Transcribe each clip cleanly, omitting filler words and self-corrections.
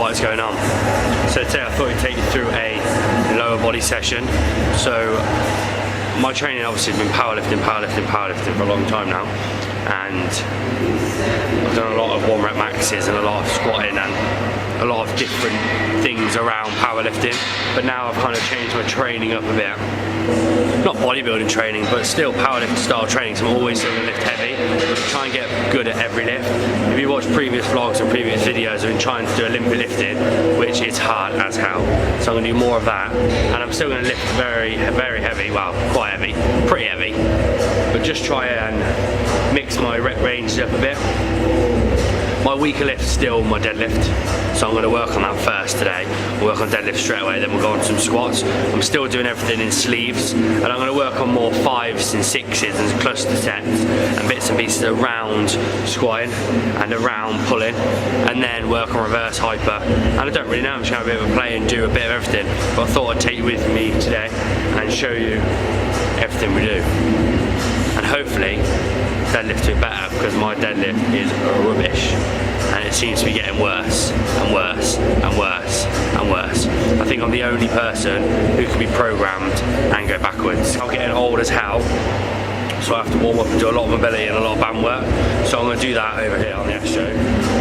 what's going on. So today I thought I'd take you through a lower body session. So my training obviously has been powerlifting for a long time now, and I've done a lot of 1 rep maxes and a lot of squatting and a lot of different things around powerlifting, but now I've kind of changed my training up a bit. Not bodybuilding training, but still powerlifting style training, so I'm always still going to lift heavy, but try and get good at every lift. If you watch previous vlogs and previous videos, I've been trying to do Olympic lifting, which is hard as hell. So I'm going to do more of that, and I'm still going to lift very heavy, well, quite heavy, pretty heavy, but just try and mix my rep ranges up a bit. My weaker lift is still my deadlift, so I'm going to work on that first today. We'll work on deadlift straight away, then we'll go on some squats. I'm still doing everything in sleeves, and I'm going to work on more 5s and 6s and cluster sets and bits and pieces around squatting and around pulling, and then work on reverse hyper. And I don't really know, I'm just going to have a bit of a play and do a bit of everything, but I thought I'd take you with me today and show you everything we do. And hopefully deadlift it better, because my deadlift is rubbish and it seems to be getting worse and worse and worse and worse. I think I'm the only person who can be programmed and go backwards. I'm getting old as hell, so I have to warm up and do a lot of mobility and a lot of band work. So I'm going to do that over here on the Astro.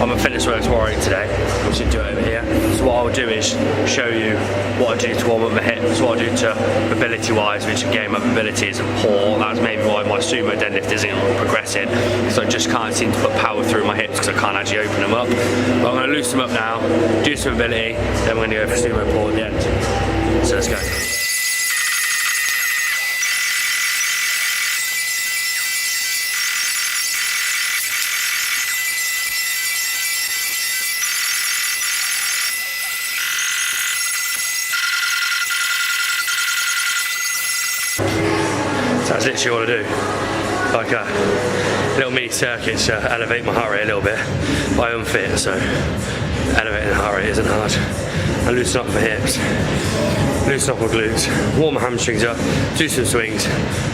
I'm a FitnessWorks warrior today, we should do it over here. So what I'll do is show you what I do to warm up my hips, what I do to mobility wise, which again my mobility is poor. That's maybe why my sumo deadlift isn't progressing, because I just can't seem to put power through my hips because I can't actually open them up. But I'm going to loosen them up now, do some mobility, then we're going to go for sumo pull at the end. So let's go. So that's literally all I do, like a little mini circuit to elevate my heart rate a little bit. I'm unfit, so elevating the heart rate isn't hard. And loosen up my hips, loosen up my glutes, warm my hamstrings up, do some swings,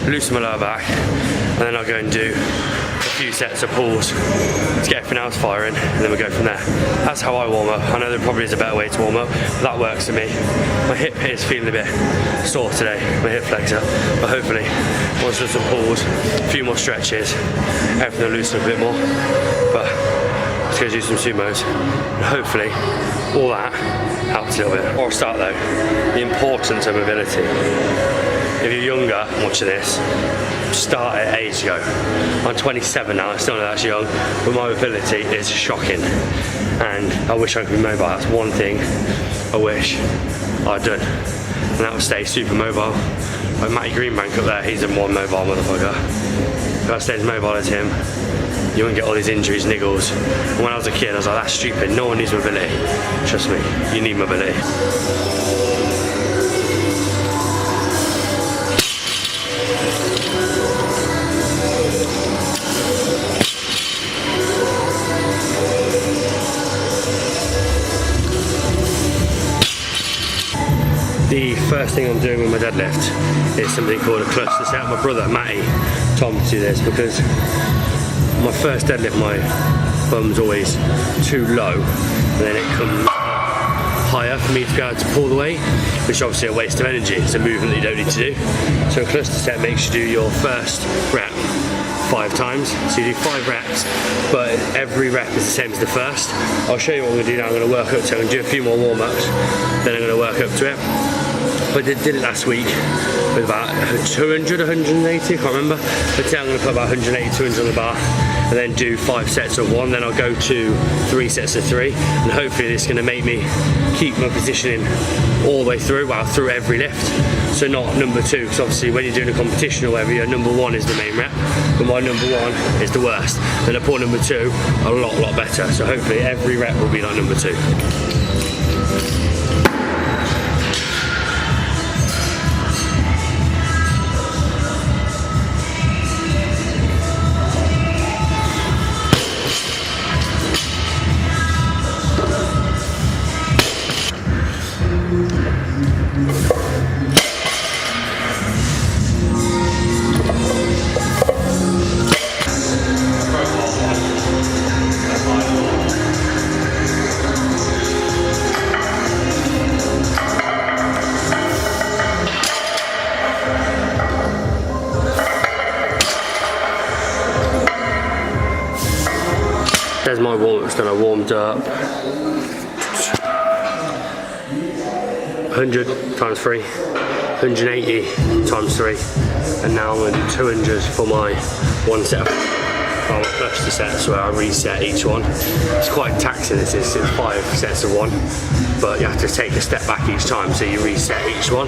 loosen my lower back, and then I'll go and do a few sets of pulls to get everything else firing, and then we go from there. That's how I warm up. I know there probably is a better way to warm up, but that works for me. My hip is feeling a bit sore today, my hip flexor, but hopefully once I do some pulls, a few more stretches, everything will loosen up a bit more. But let's go do some sumos, and hopefully all that helps a little bit. Before I start though, the importance of mobility. If you're younger and watching this, start at age ago. I'm 27 now, I still know that's young, but my mobility is shocking, and I wish I could be mobile. That's one thing I wish I'd done, and that would stay super mobile. Like Matty Greenbank up there, he's a more mobile motherfucker. If I stay as mobile as him, you wouldn't get all these injuries, niggles. And when I was a kid, I was like, that's stupid, no one needs mobility. Trust me, you need mobility. The first thing I'm doing with my deadlift is something called a cluster set. My brother Matty told me to do this because my first deadlift, my bum's always too low, and then it comes higher for me to be able to pull the weight, which is obviously a waste of energy. It's a movement that you don't need to do. So a cluster set makes you do your first rep 5 times. So you do 5 reps, but every rep is the same as the first. I'll show you what I'm going to do now. I'm going to work up to it. I'm going to do a few more warm-ups, then I'm going to work up to it. But I did it last week with about 200, 180, I can't remember. But today I'm going to put about 180, 200 on the bar, and then do 5 sets of 1. Then I'll go to 3 sets of 3, and hopefully this is going to make me keep my positioning all the way through, well, through every lift. So not number 2, because obviously when you're doing a competition or whatever, your number 1 is the main rep, but my number 1 is the worst. Then I put number 2 a lot better. So hopefully every rep will be like number 2. warmed up 100 times 3, 180 times 3, and now I'm going to do 200 for my one set of cluster sets where I reset each one. It's quite taxing, this is 5 sets of 1, but you have to take a step back each time, so you reset each one.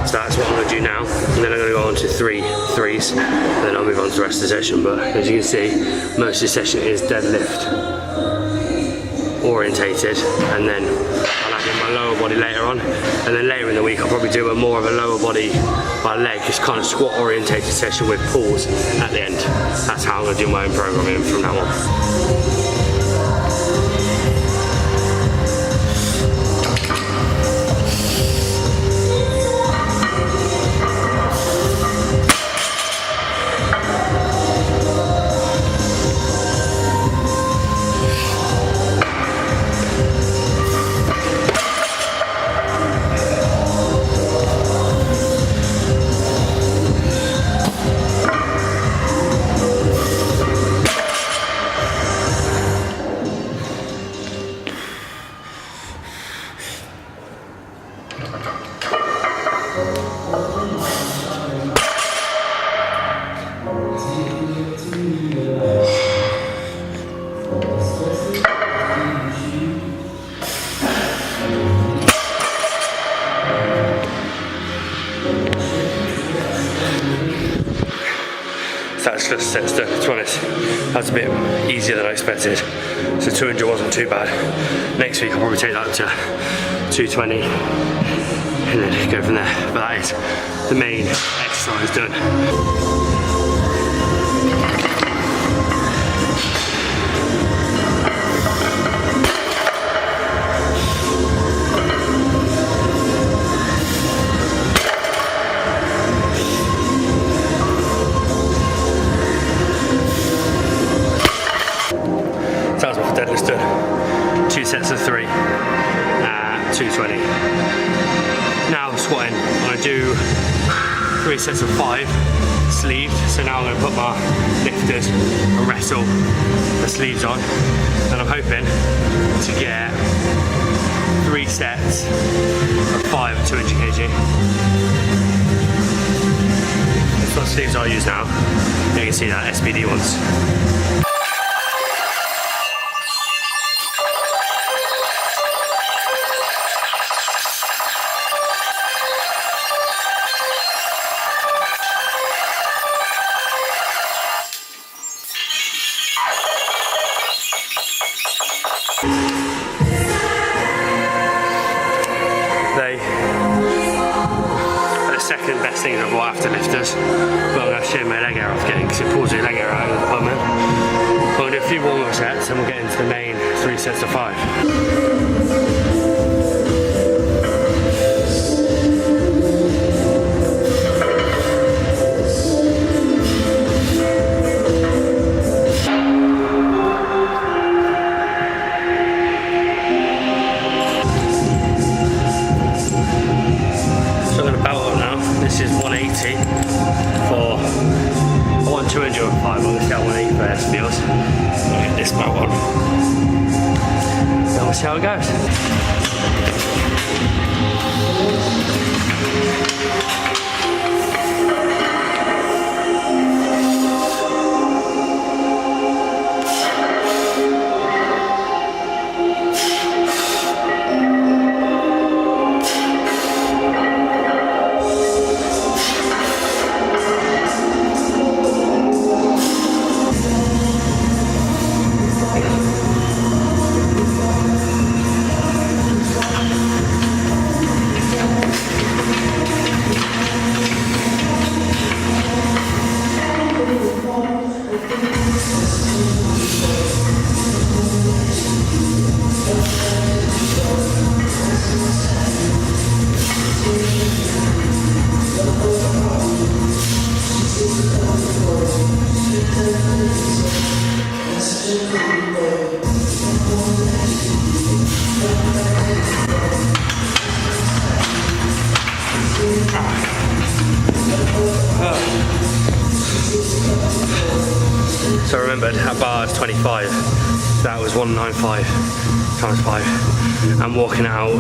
So that's what I'm going to do now, and then I'm going to go on to 3 threes, and then I'll move on to the rest of the session. But as you can see, most of the session is deadlift orientated, and then I'll add in my lower body later on, and then later in the week I'll probably do more of a lower body by leg, just kind of squat orientated session with pulls at the end. That's how I'm going to do my own programming from now on. That's just sets done. To be honest, that's a bit easier than I expected. So 200 wasn't too bad. Next week I'll probably take that to 220 and then go from there. But that is the main exercise done. That's what deadlift's done. 2 sets of 3 at 220. Now squatting, I'm going to do 3 sets of 5 sleeved. So now I'm going to put my lifters and wrestle the sleeves on, and I'm hoping to get 3 sets of 5 at 200 kg. That's what sleeves I use now. You can see that SBD ones. They are the second best thing I've got after lifters, but I'm going to shave my leg hair off getting, because it pulls your leg hair out of the apartment. I'm going to do a few warm-up sets and we'll get into the main 3 sets of 5. This is 180 for, I want 205, I'm going to see how 180 first feels. I'll get this belt on, then we'll see how it goes. So remember, that bar is 25. That was 195 times 5. I'm walking out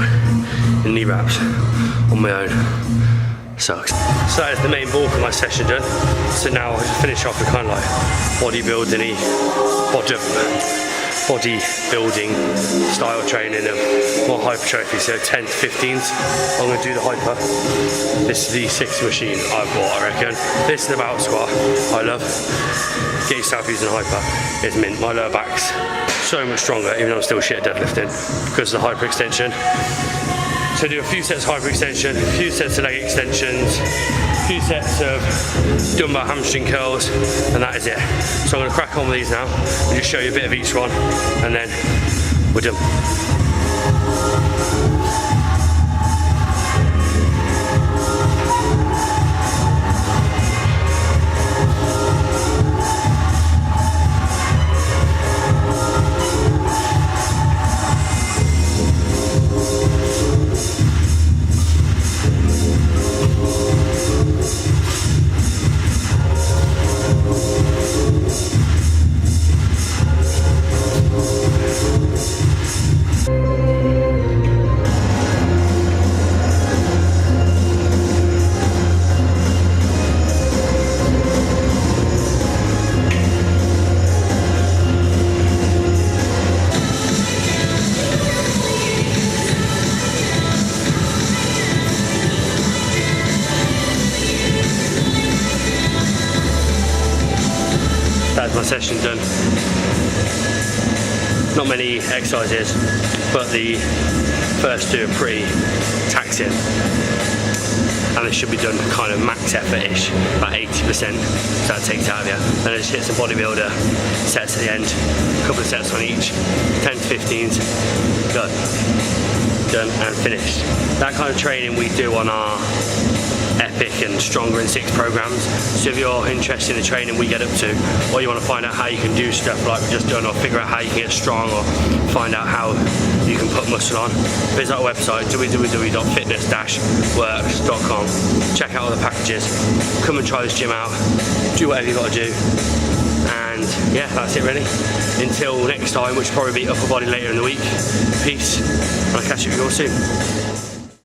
in knee wraps on my own. Sucks. So that is the main bulk of my session done. So now I'll just finish off with kind of like bodybuilding style training of more hypertrophy, so 10 to 15s. I'm going to do the hyper. This is the 60 machine I bought, I reckon. This is the bout squat I love. Get yourself using hyper. It's mint. My lower back's so much stronger, even though I'm still shit at deadlifting because of the hyperextension. So do a few sets of hyperextension, a few sets of leg extensions, a few sets of dumbbell hamstring curls, and that is it. So I'm going to crack on with these now and just show you a bit of each one, and then we're done. That's my session done. Not many exercises, but the first two are pretty taxing. And they should be done kind of max effort-ish, about 80%, so that takes it out of you. Then I just hit some bodybuilder sets at the end, a couple of sets on each, 10 to 15s, done and finished. That kind of training we do on our Epic and Stronger in 6 programs. So if you're interested in the training we get up to, or you want to find out how you can do stuff like we've just done, or figure out how you can get strong, or find out how you can put muscle on, visit our website www.fitness-works.com. check out all the packages, come and try this gym out, do whatever you got to do, and yeah, that's it really. Until next time, which will probably be upper body later in the week. Peace, and I'll catch you all soon.